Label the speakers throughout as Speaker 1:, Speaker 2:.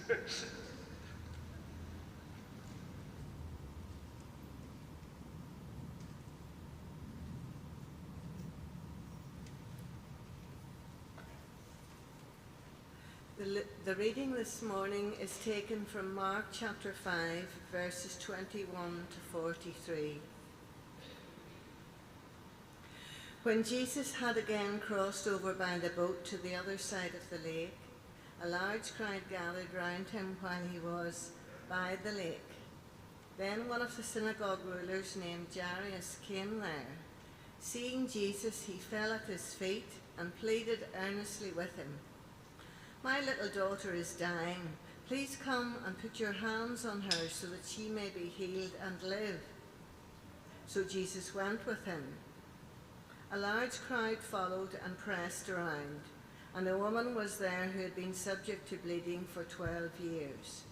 Speaker 1: The reading this morning is taken from Mark chapter 5, verses 21 to 43. When Jesus had again crossed over by the boat to the other side of the lake, a large crowd gathered round him while he was by the lake. Then one of the synagogue rulers named Jairus came there. Seeing Jesus, he fell at his feet and pleaded earnestly with him. "My little daughter is dying. Please come and put your hands on her so that she may be healed and live." So Jesus went with him. A large crowd followed and pressed around, and a woman was there who had been subject to bleeding for 12 years.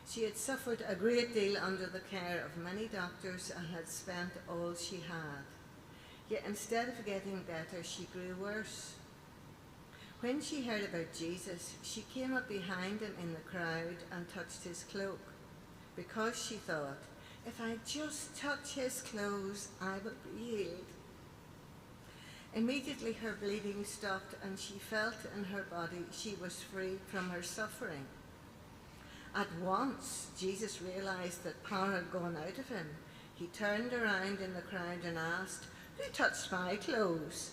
Speaker 1: She had suffered a great deal under the care of many doctors and had spent all she had. Yet instead of getting better, she grew worse. When she heard about Jesus, she came up behind him in the crowd and touched his cloak, because she thought, "If I just touch his clothes, I will be healed." Immediately her bleeding stopped and she felt in her body she was free from her suffering. At once, Jesus realized that power had gone out of him. He turned around in the crowd and asked, "Who touched my clothes?"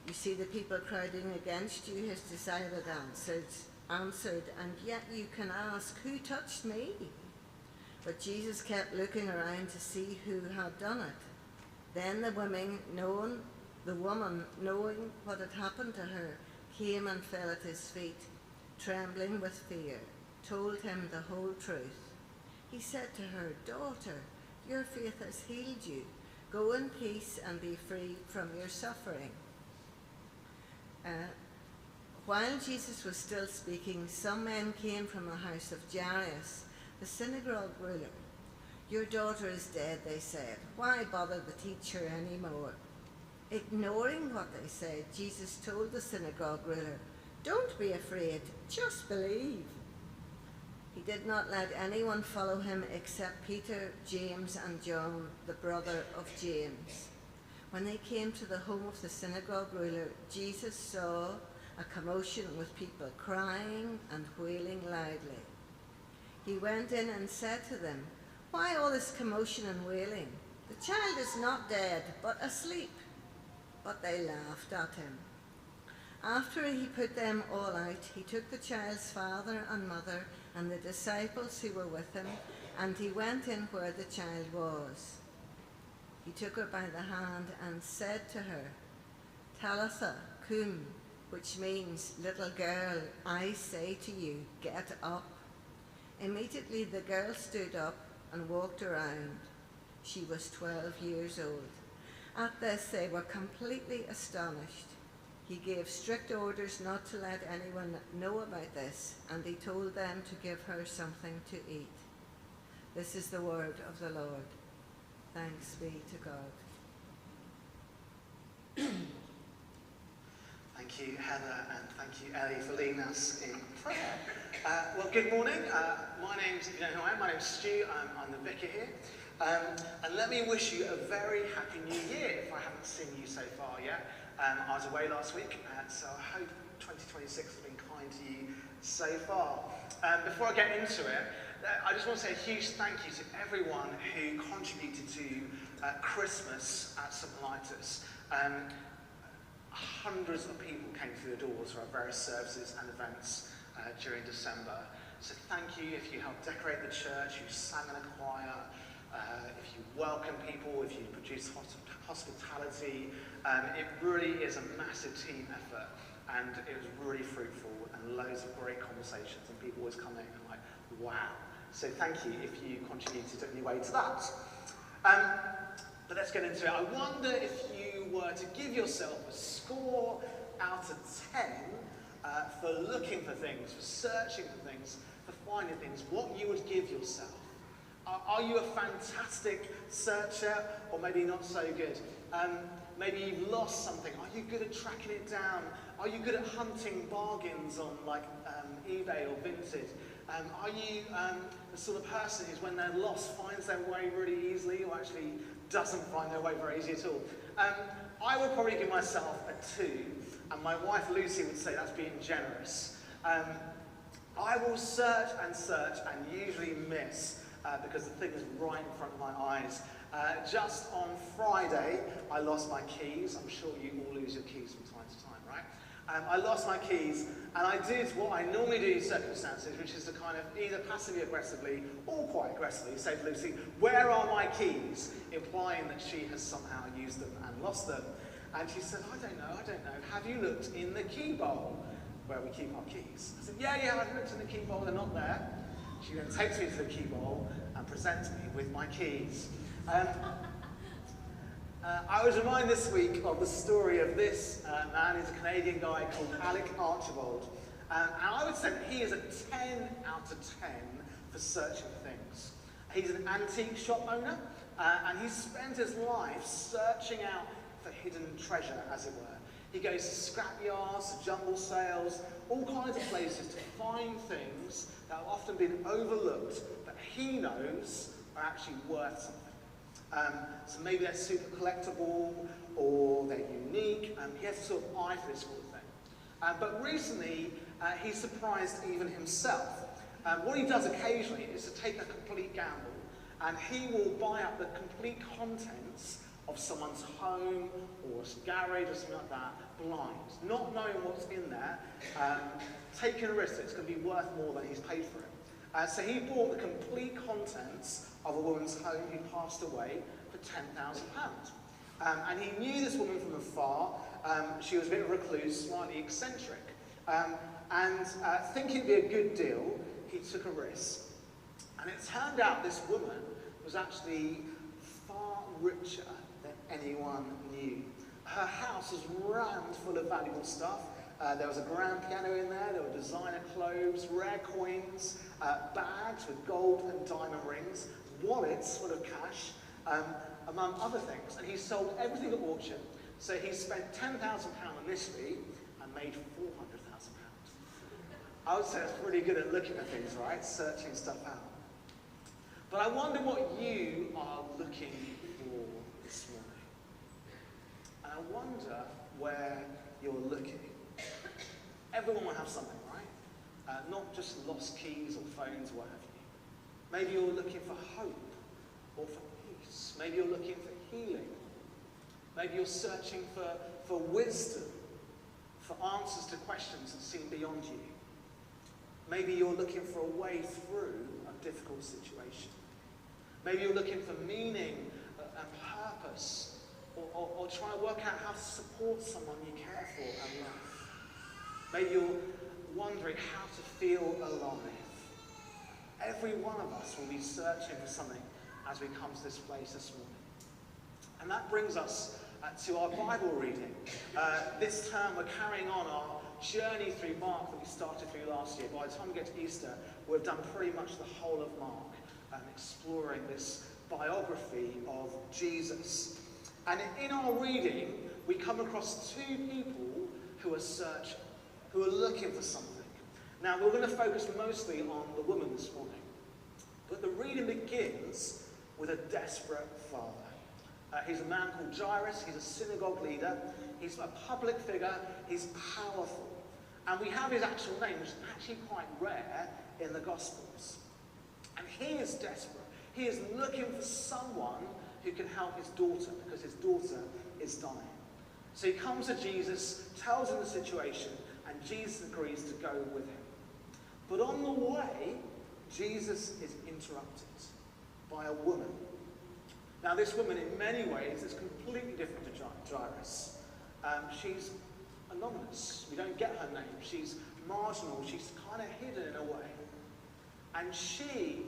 Speaker 1: "You see the people crowding against you," his disciple answered, "and yet you can ask, 'Who touched me?'" But Jesus kept looking around to see who had done it. Then the woman, knowing what had happened to her, came and fell at his feet, trembling with fear, told him the whole truth. He said to her, "Daughter, your faith has healed you. Go in peace and be free from your suffering." While Jesus was still speaking, some men came from the house of Jairus, the synagogue ruler. "Your daughter is dead," they said. "Why bother the teacher anymore?" Ignoring what they said, Jesus told the synagogue ruler, "Don't be afraid, just believe." He did not let anyone follow him except Peter, James, and John, the brother of James. When they came to the home of the synagogue ruler, Jesus saw a commotion with people crying and wailing loudly. He went in and said to them, "Why all this commotion and wailing? The child is not dead, but asleep." But they laughed at him. After he put them all out, he took the child's father and mother and the disciples who were with him, and he went in where the child was. He took her by the hand and said to her, "Talitha cum," which means, "Little girl, I say to you, get up." Immediately the girl stood up and walked around. She was 12 years old. At this they were completely astonished. He gave strict orders not to let anyone know about this, and he told them to give her something to eat. This is the word of the Lord. Thanks be to God.
Speaker 2: Thank you, Heather, and thank you, Ellie, for leading us in prayer. Well, good morning. My name's, if you know who I am, my name's Stu. I'm the vicar here. And let me wish you a very happy new year if I haven't seen you so far yet. I was away last week, so I hope 2026 has been kind to you so far. Before I get into it, I just want to say a huge thank you to everyone who contributed to Christmas at St Michael's. Hundreds of people came through the doors for our various services and events during December. So thank you if you helped decorate the church, you sang in a choir, if you welcome people, if you produce hospitality. It really is a massive team effort, and it was really fruitful and loads of great conversations, and people always come in and like, wow. So thank you if you contributed in any way to that. But let's get into it. I wonder if you were to give yourself a score out of 10 for looking for things, for searching for things, for finding things, what you would give yourself. Are you a fantastic searcher, or maybe not so good? Maybe you've lost something. Are you good at tracking it down? Are you good at hunting bargains on like eBay or Vinted? Are you the sort of person who's, when they're lost, finds their way really easily, or actually doesn't find their way very easy at all? I would probably give myself a 2, and my wife Lucy would say that's being generous. I will search and usually miss because the thing is right in front of my eyes. Just on Friday, I lost my keys. I'm sure you all lose your keys from time to time, right? I lost my keys, and I did what I normally do in circumstances, which is to kind of either passively aggressively or quite aggressively say to Lucy, "Where are my keys?" implying that she has somehow used them and lost them. And she said, I don't know. Have you looked in the key bowl where we keep our keys? I said, yeah, I've looked in the key bowl, they're not there. She then takes me to the key bowl and presents me with my keys. I was reminded this week of the story of this man. He's a Canadian guy called Alec Archibald. And I would say that he is a 10 out of 10 for searching things. He's an antique shop owner, and he spent his life searching out for hidden treasure, as it were. He goes to scrapyards, to jumble sales, all kinds of places to find things that have often been overlooked, but he knows are actually worth something. So maybe they're super collectible, or they're unique, and he has a sort of eye for this sort of thing. But recently, he surprised even himself. What he does occasionally is to take a complete gamble, and he will buy up the complete contents of someone's home or a garage or something like that, blind, not knowing what's in there, taking a risk that it's going to be worth more than he's paid for it. So he bought the complete contents of a woman's home who passed away for £10,000. And he knew this woman from afar. She was a bit of a recluse, slightly eccentric. And thinking it'd be a good deal, he took a risk. And it turned out this woman was actually far richer than anyone knew. Her house was rammed full of valuable stuff. There was a grand piano in there were designer clothes, rare coins, bags with gold and diamond rings, wallets full of cash, among other things. And he sold everything at auction. So he spent £10,000 initially and made £400,000. I would say it's pretty good at looking at things, right? Searching stuff out. But I wonder what you are looking for this morning. And I wonder where you're looking. Everyone will have something, right? Not just lost keys or phones or what have you. Maybe you're looking for hope or for peace. Maybe you're looking for healing. Maybe you're searching for wisdom, for answers to questions that seem beyond you. Maybe you're looking for a way through a difficult situation. Maybe you're looking for meaning and purpose, or trying to work out how to support someone you care for and love. Maybe you're wondering how to feel alive. Every one of us will be searching for something as we come to this place this morning. And that brings us to our Bible reading. This term we're carrying on our journey through Mark that we started through last year. By the time we get to Easter, we've done pretty much the whole of Mark, exploring this biography of Jesus. And in our reading, we come across 2 people who are searching, who are looking for something. Now, we're going to focus mostly on the woman this morning. But the reading begins with a desperate father. He's a man called Jairus. He's a synagogue leader. He's a public figure. He's powerful. And we have his actual name, which is actually quite rare in the Gospels. And he is desperate. He is looking for someone who can help his daughter, because his daughter is dying. So he comes to Jesus, tells him the situation, and Jesus agrees to go with him. But on the way, Jesus is interrupted by a woman. Now, this woman, in many ways, is completely different to Jairus. She's anonymous. We don't get her name. She's marginal. She's kind of hidden in a way. And she,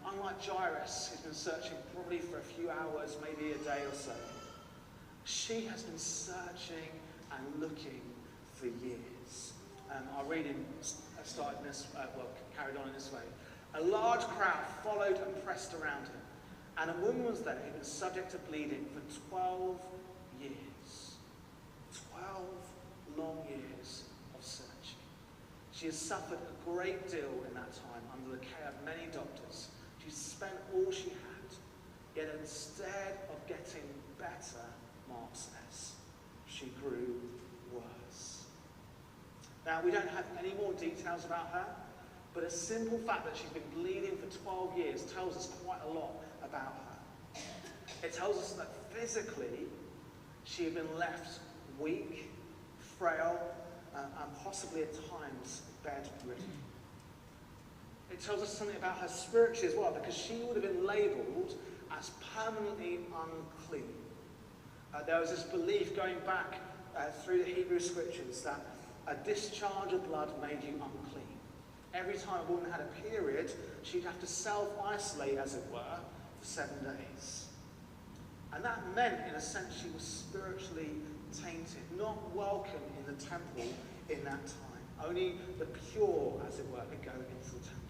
Speaker 2: unlike Jairus, who's been searching probably for a few hours, maybe a day or so, she has been searching and looking for years. Our reading started in this, carried on in this way. A large crowd followed and pressed around him. And a woman was there who'd been subject to bleeding for 12 years. 12 long years. She has suffered a great deal in that time under the care of many doctors. She's spent all she had, yet instead of getting better, Mark says, she grew worse. Now, we don't have any more details about her, but a simple fact that she's been bleeding for 12 years tells us quite a lot about her. It tells us that physically she had been left weak, frail, and possibly at times bedridden. It tells us something about her spiritually as well, because she would have been labelled as permanently unclean. There was this belief going back through the Hebrew scriptures that a discharge of blood made you unclean. Every time a woman had a period, she'd have to self-isolate, as it were, for 7 days. And that meant, in a sense, she was spiritually tainted, not welcome in the temple in that time. Only the pure, as it were, could go into the temple.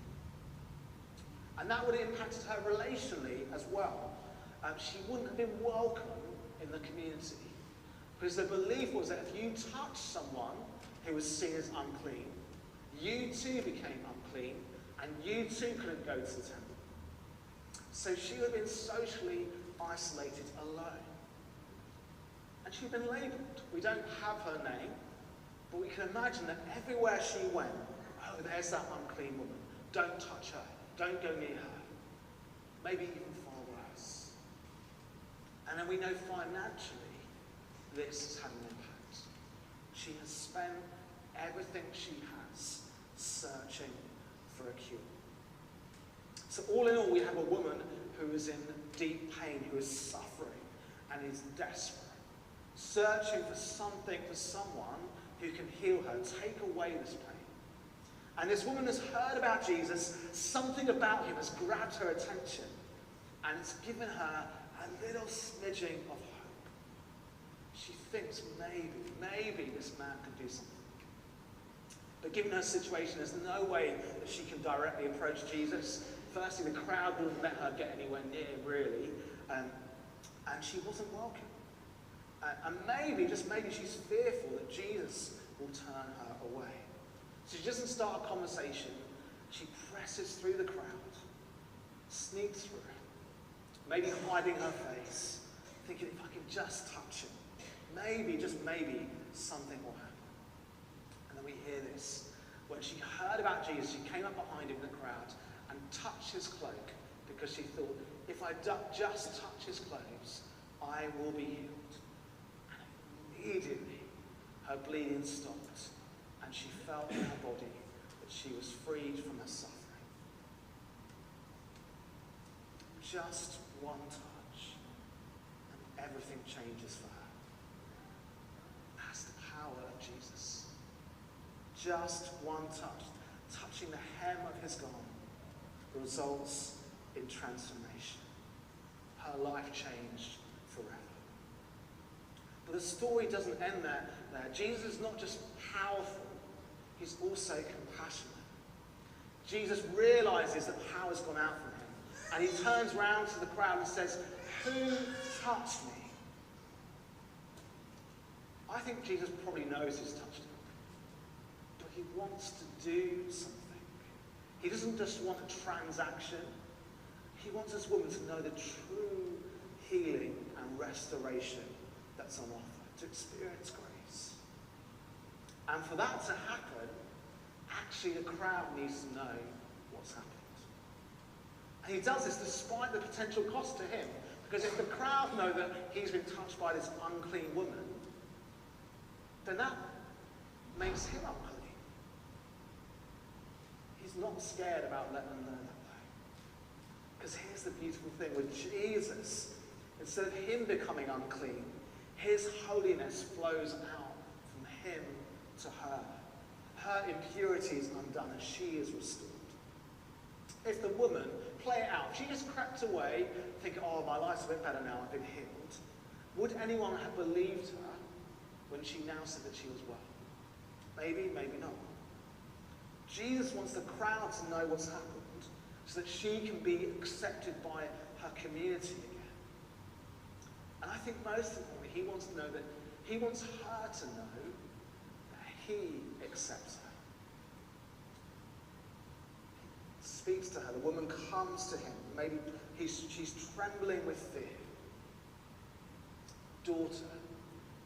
Speaker 2: And that would have impacted her relationally as well. She wouldn't have been welcome in the community, because the belief was that if you touched someone who was seen as unclean, you too became unclean, and you too couldn't go to the temple. So she would have been socially isolated, alone. And she'd been labelled. We don't have her name, but we can imagine that everywhere she went, oh, there's that unclean woman. Don't touch her. Don't go near her. Maybe even far worse. And then we know financially this has had an impact. She has spent everything she has searching for a cure. So all in all, we have a woman who is in deep pain, who is suffering and is desperate, searching for something, for someone who can heal her, take away this pain. And this woman has heard about Jesus. Something about him has grabbed her attention, and it's given her a little smidging of hope. She thinks maybe this man can do something. But given her situation, there's no way that she can directly approach Jesus. Firstly, the crowd wouldn't let her get anywhere near, really, and she wasn't welcome. And maybe, just maybe, she's fearful that Jesus will turn her away. So she doesn't start a conversation. She presses through the crowd, sneaks through, maybe hiding her face, thinking if I can just touch him, maybe, just maybe, something will happen. And then we hear this. When she heard about Jesus, she came up behind him in the crowd and touched his cloak, because she thought, if I just touch his clothes, I will be healed. And immediately, her bleeding stopped, and she felt in her body that she was freed from her suffering. Just one touch, and everything changes for her. That's the power of Jesus. Just one touch, touching the hem of his garment, results in transformation. Her life changed forever. But the story doesn't end there. Jesus is not just powerful, he's also compassionate. Jesus realizes that power's gone out from him, and he turns around to the crowd and says, "Who touched me?" I think Jesus probably knows who's touched him, but he wants to do something. He doesn't just want a transaction. He wants this woman to know the true healing and restoration that's on offer, to experience grace. And for that to happen, actually the crowd needs to know what's happened. And he does this despite the potential cost to him, because if the crowd know that he's been touched by this unclean woman, then that makes him unclean. He's not scared about letting them know that way. Because here's the beautiful thing with Jesus. Instead of him becoming unclean, his holiness flows out from him to her. Her impurity is undone and she is restored. If the woman, play it out, if she just crept away, thinking, oh, my life's a bit better now, I've been healed, would anyone have believed her when she now said that she was well? Maybe, maybe not. Jesus wants the crowd to know what's happened so that she can be accepted by her community again. And I think most importantly, he wants to know that he wants her to know that he accepts her. speaks to her. The woman comes to him. Maybe she's trembling with fear. Daughter,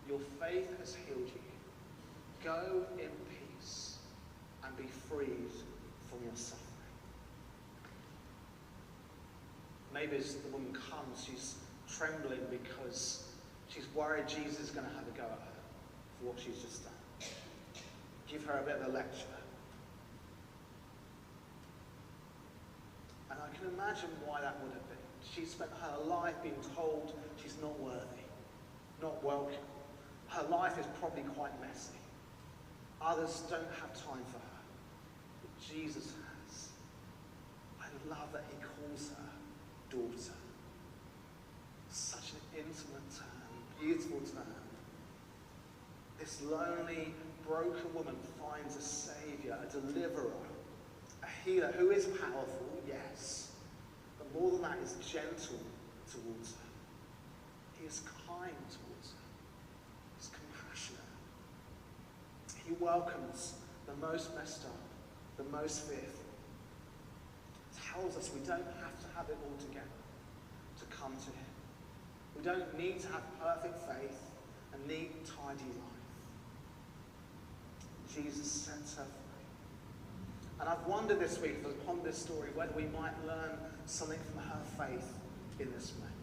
Speaker 2: your faith has healed you. Go in peace and be freed from your suffering. Maybe as the woman comes, she's trembling because she's worried Jesus is going to have a go at her for what she's just done. Give her a bit of a lecture. And I can imagine why that would have been. She spent her life being told she's not worthy, not welcome. Her life is probably quite messy. Others don't have time for her, but Jesus has. I love that he calls her daughter. Such an intimate term, beautiful term. This lonely, broken woman finds a saviour, a deliverer, a healer who is powerful, yes, but more than that, is gentle towards her. He is kind towards her. He's compassionate. He welcomes the most messed up, the most fearful. Tells us we don't have to have it all together to come to him. We don't need to have perfect faith and neat, tidy life. Jesus sets her free. And I've wondered this week, upon this story, whether we might learn something from her faith in this moment.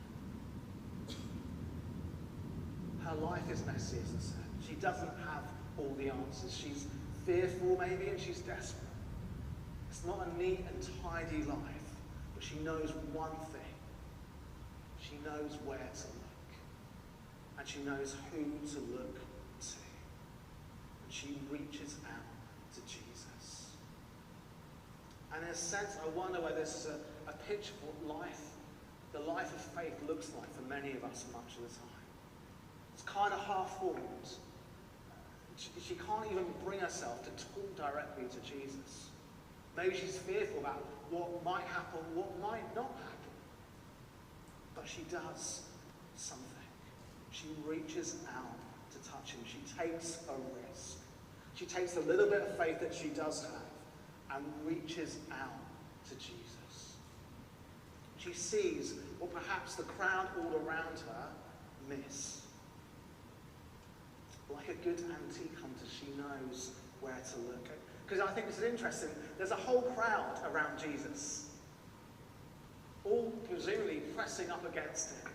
Speaker 2: Her life is messy, as I said. She doesn't have all the answers. She's fearful, maybe, and she's desperate. It's not a neat and tidy life, but she knows one thing. She knows where to look. And she knows who to look to. And she reaches out to Jesus. And in a sense, I wonder whether this is a picture of what the life of faith looks like for many of us much of the time. It's kind of half-formed. She can't even bring herself to talk directly to Jesus. Maybe she's fearful about what might happen, what might not happen. But she does something. She reaches out to touch him. She takes a risk. She takes a little bit of faith that she does have and reaches out to Jesus. She sees what perhaps the crowd all around her miss. Like a good antique hunter, she knows where to look. Because I think this is interesting. There's a whole crowd around Jesus, all presumably pressing up against him.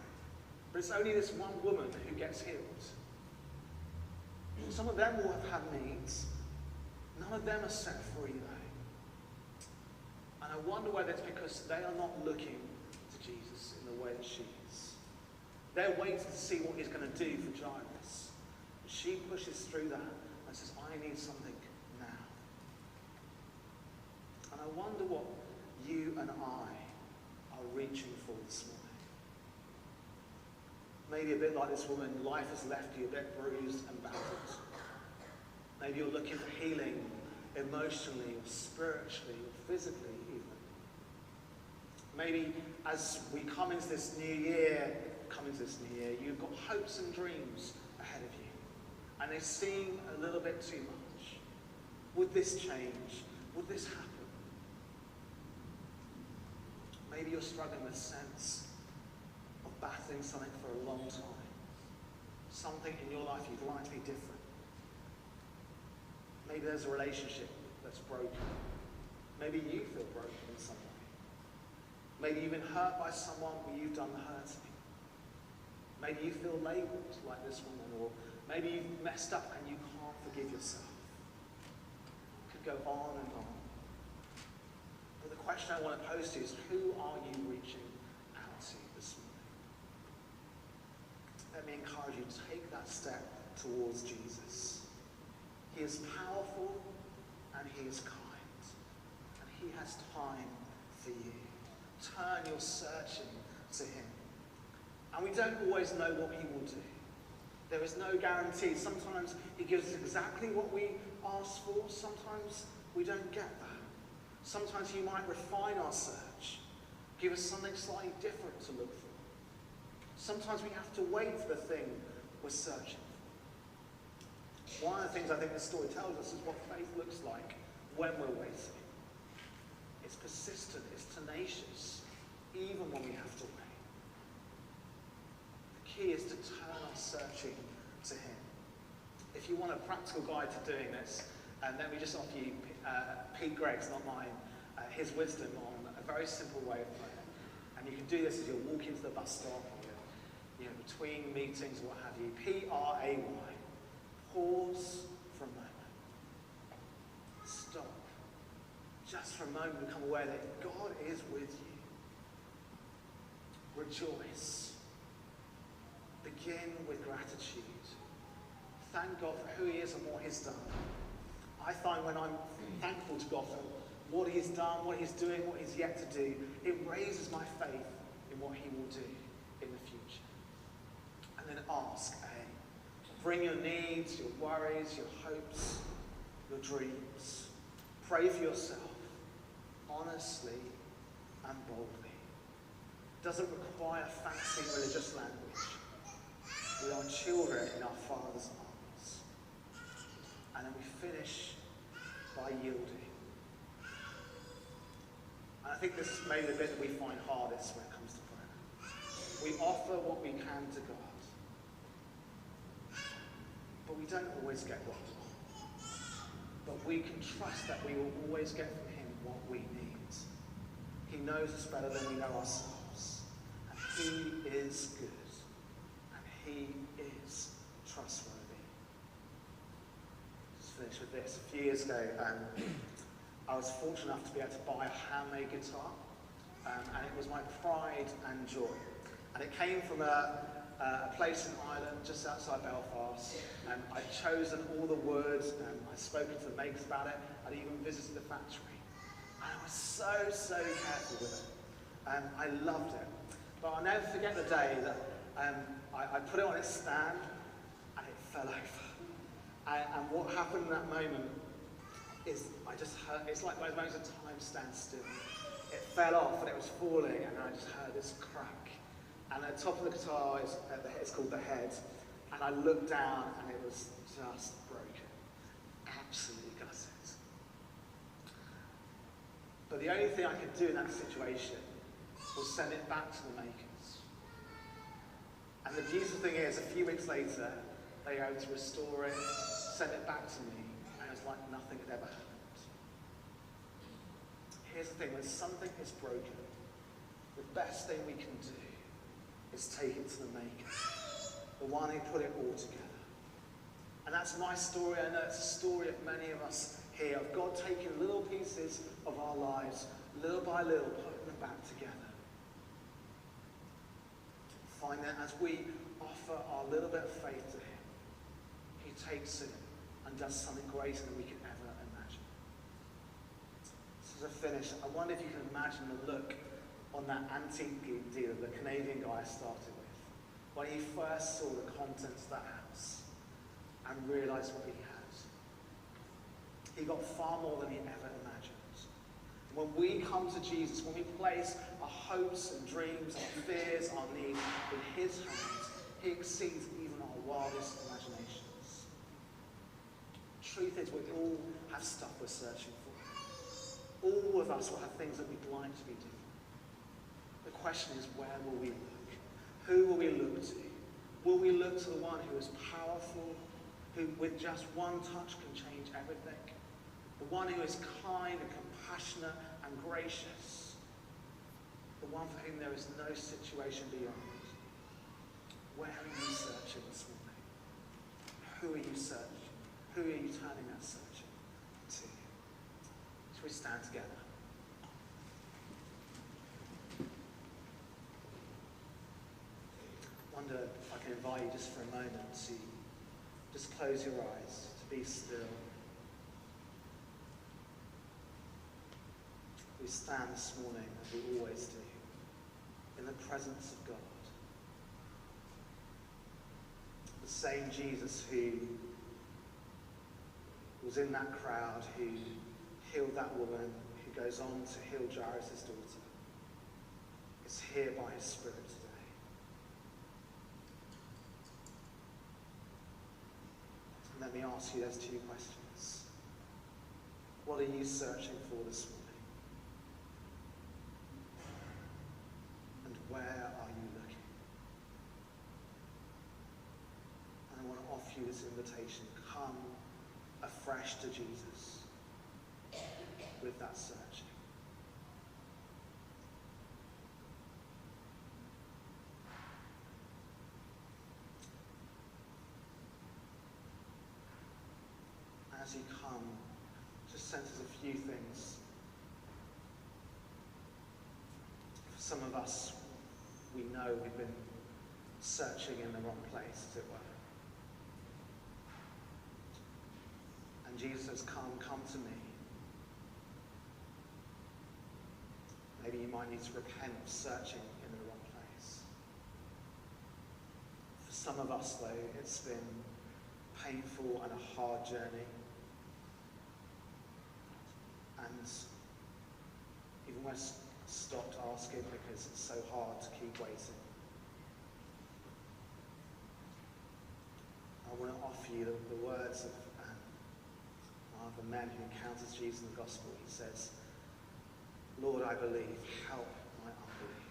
Speaker 2: But it's only this one woman who gets healed. Some of them will have had needs. None of them are set free, though. And I wonder whether it's because they are not looking to Jesus in the way that she is. They're waiting to see what he's going to do for Jairus. She pushes through that and says, I need something now. And I wonder what you and I are reaching for this morning. Maybe a bit like this woman, life has left you a bit bruised and battered. Maybe you're looking for healing emotionally or spiritually or physically even. Maybe as we come into this new year, you've got hopes and dreams ahead of you. And they seem a little bit too much. Would this change? Would this happen? Maybe you're struggling with a sense of battling something for a long time. Something in your life you'd like to be different. Maybe there's a relationship that's broken. Maybe you feel broken in some way. Maybe you've been hurt by someone where you've done the hurting. Maybe you feel labelled like this woman, or maybe you've messed up and you can't forgive yourself. It could go on and on. But the question I want to pose to you is, who are you reaching out to this morning? Let me encourage you to take that step towards Jesus. He is powerful and he is kind. And he has time for you. Turn your searching to him. And we don't always know what he will do. There is no guarantee. Sometimes he gives us exactly what we ask for. Sometimes we don't get that. Sometimes he might refine our search, give us something slightly different to look for. Sometimes we have to wait for the thing we're searching for. One of the things I think this story tells us is what faith looks like when we're waiting. It's persistent. searching to him. If you want a practical guide to doing this, let me just offer you Pete Gregg's, not mine, his wisdom on a very simple way of prayer. And you can do this as you're walking to the bus stop, or you're between meetings, or what have you. Pray. Pause for a moment. Stop. Just for a moment, become aware that God is with you. Rejoice. Begin with gratitude. Thank God for who he is and what he's done. I find when I'm thankful to God for what he's done, what he's doing, what he's yet to do, it raises my faith in what he will do in the future. And then ask, bring your needs, your worries, your hopes, your dreams. Pray for yourself, honestly and boldly. It doesn't require fancy religious language. We are children in our Father's arms. And then we finish by yielding. And I think this is maybe the bit that we find hardest when it comes to prayer. We offer what we can to God, but we don't always get what we want. But we can trust that we will always get from him what we need. He knows us better than we know ourselves. And he is good. And he is trustworthy. Just finish with this. A few years ago, I was fortunate enough to be able to buy a handmade guitar. And it was my pride and joy. And it came from a place in Ireland, just outside Belfast. I'd chosen all the wood, and I'd spoken to the makers about it. I'd even visited the factory. And I was so careful with it. I loved it. But I'll never forget the day that I put it on its stand, and it fell over. And what happened in that moment is I just heard, it's like those moments of time stand still. It fell off and it was falling, and I just heard this crack. And at the top of the guitar is it's called the head, and I looked down and it was just broken, absolutely gutted. But the only thing I could do in that situation was send it back to the makers. And the beautiful thing is, a few weeks later, they were able to restore it, send it back to me, and it was like nothing had ever happened. Here's the thing, when something is broken, the best thing we can do is take it to the maker, the one who put it all together. And that's my story. I know it's a story of many of us here, of God taking little pieces of our lives, little by little, putting them back together. Find that as we offer our little bit of faith to him, he takes it and does something greater than we could ever imagine. So as a finish, I wonder if you can imagine the look on that antique dealer, the Canadian guy I started with, when he first saw the contents of that house and realised what he had. He got far more than he ever imagined. When we come to Jesus, when we place our hopes and dreams, our fears, our needs in his hands, he exceeds even our wildest imaginations. Truth is, we all have stuff we're searching for. All of us will have things that we'd like to be different. The question is, where will we look? Who will we look to? Will we look to the one who is powerful, who with just one touch can change everything? The one who is kind and compassionate and gracious? The one for whom there is no situation beyond? Where are you searching this morning? Who are you searching? Who are you turning that searching to? Shall we stand together? I wonder if I can invite you just for a moment to just close your eyes, to be still. We stand this morning, as we always do, in the presence of God. The same Jesus who was in that crowd, who healed that woman, who goes on to heal Jairus' daughter, is here by his Spirit today. And let me ask you those two questions. What are you searching for this morning? And where are you looking? this invitation. Come afresh to Jesus with that searching. As you come, just sense there's a few things. For some of us, we know we've been searching in the wrong place, as it were. And Jesus says, come to me. Maybe you might need to repent of searching in the wrong place. For some of us, though, it's been painful and a hard journey. And even when I stopped asking because it's so hard to keep waiting. I want to offer you the words of one of the men who encounters Jesus in the gospel. He says, Lord, I believe, help my unbelief.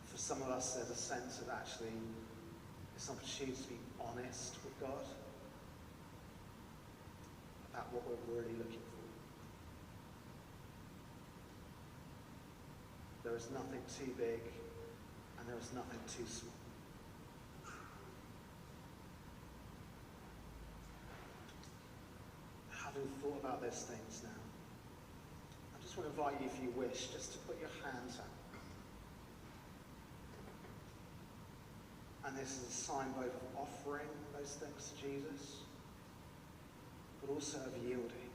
Speaker 2: For some of us, there's a sense of actually it's an opportunity to be honest with God about what we're really looking for. There is nothing too big and there is nothing too small. Having thought about those things now, I just want to invite you, if you wish, just to put your hands out. And this is a sign both of offering those things to Jesus, but also of yielding,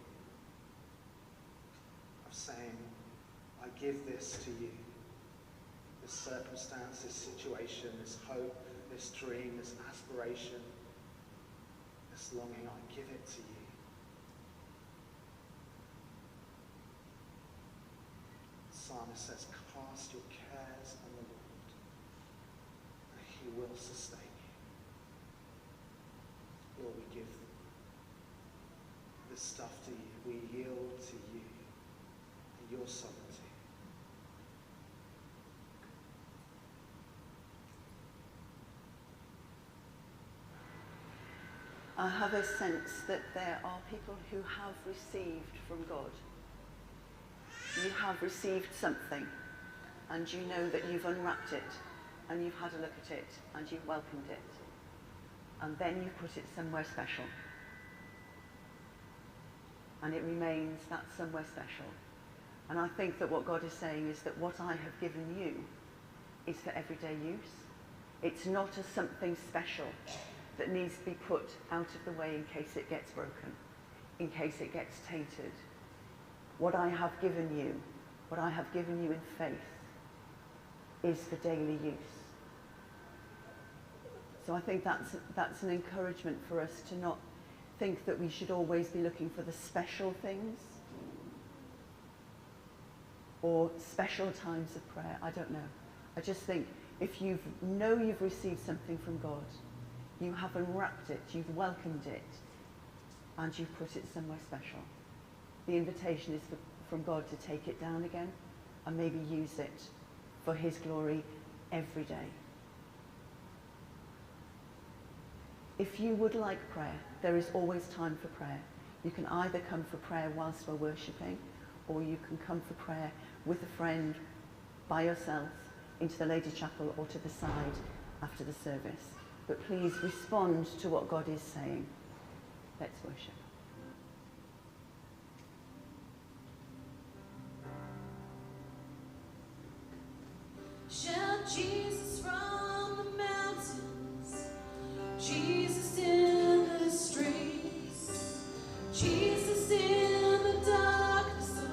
Speaker 2: of saying, I give this to you, this circumstance, this situation, this hope, this dream, this aspiration, this longing, I give it to you. The psalmist says, cast your cares on the Lord. He will sustain you. Lord, we give this stuff to you. We yield to you and your sovereignty.
Speaker 3: I have a sense that there are people who have received from God. You have received something and you know that you've unwrapped it. And you've had a look at it, and you've welcomed it. And then you've put it somewhere special. And it remains that somewhere special. And I think that what God is saying is that what I have given you is for everyday use. It's not a something special that needs to be put out of the way in case it gets broken, in case it gets tainted. What I have given you in faith, is for daily use. So I think that's an encouragement for us to not think that we should always be looking for the special things or special times of prayer. I don't know. I just think if you've received something from God, you have unwrapped it, you've welcomed it, and you've put it somewhere special. The invitation is from God to take it down again and maybe use it for his glory every day. If you would like prayer, there is always time for prayer. You can either come for prayer whilst we're worshipping, or you can come for prayer with a friend, by yourself, into the Lady Chapel or to the side after the service. But please respond to what God is saying. Let's worship.